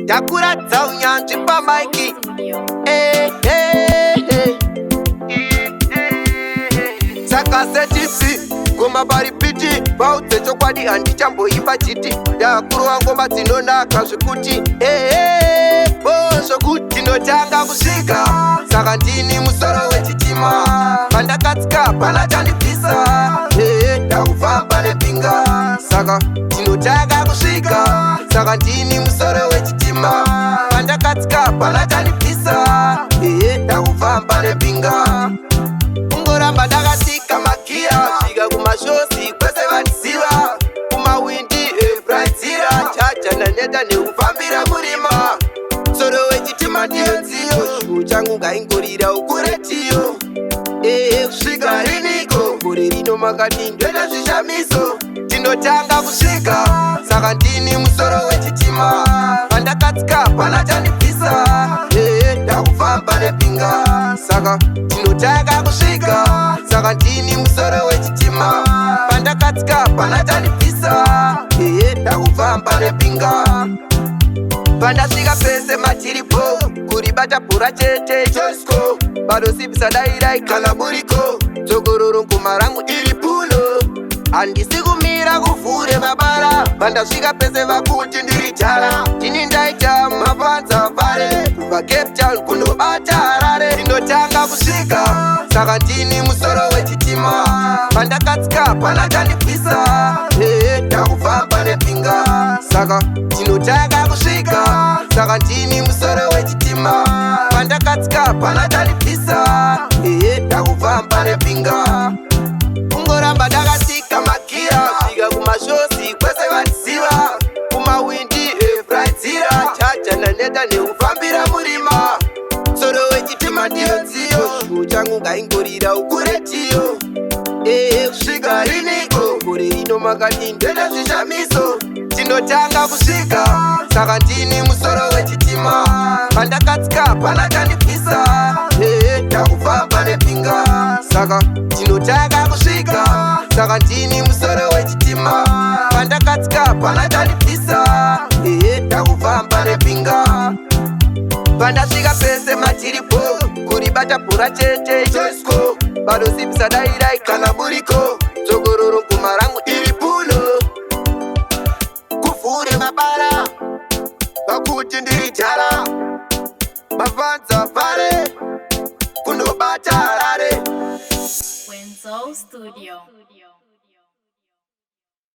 Takura unyanji pa maiki. Saka setisi Goma baripiti Baute chokwadi andi chambo imba chiti Dakuruwa ngoma zinonaka zvikuti Bosho kuti notanga kusvika Saka ndini musoro wechitima Pandakatsika pana chandibvisa Ndakufamba nepinga Saka tinotanga kusvika Saka ndini musoro wechitima Pandakatsika pana chandibvisa Ndakufamba nepinga Ungoramba ndakatsika makia Svika kumashosi kwese vanisiva Kumawindi ebraidzira Chacha naneta nekufambira murima Soro wechitima ndiyo nziyo Shuo changu ngaingorira ukuretiyo Kusvika riniko Gore rino makati ndoita zvishamiso Tinotanga kusvika Saka ndini musoro wechitima Pandakatsika pana chandibvisa Ndakufamba nepinga Saka tinotanga kusvika Saka ndini musoro wechitima Pandakatsika pana chandibvisa Ndakufamba nepinga Pandasvika pese matiripo Kuribata pura chete chosko Padosipisa dairai kana buriko Dzogororo ngoma rangu iri puno Handisi kumira kuvhure mabara Pandasvika pese vakuti ndiri jara Tini ndaita mapanza pare Kubva Cape Town kunobata Harare Tinotanga kusvika Saka ndini musoro wechitima Pandakatsika pana chandibvisa Ndakufamba nepinga Saka tinotanga kusvika Saka ndini musoro wechitima Pandakatsika pana chandibvisa Ndakufamba nepinga Ungoramba ndakatsika makia Svika kumashosi kwese vanisiva Kumawindi ebraidzira Chacha naneta nekufambira murima Soro wechitima ndiyo nziyo Shuo changu ngaingorira ukuretiyo Kusvika riniko Gore rino makati ndoita zvishamiso Tinotanga kusvika Saka ndini musoro wechitima Pandakatsika pana chandibvisa Ndakufamba nepinga Saka tinotanga kusvika Saka ndini musoro wechitima Pandakatsika pana chandibvisa Ndakufamba nepinga Pandasvika pese matiripo Kuribata pura chete chosko Padosipisa dairai kana buriko Dzogororo ngoma rangu iri puno Kuvhure mabara Pakuti ndiri jara Mapanza pare Kunobata Harare Wenzo Studio.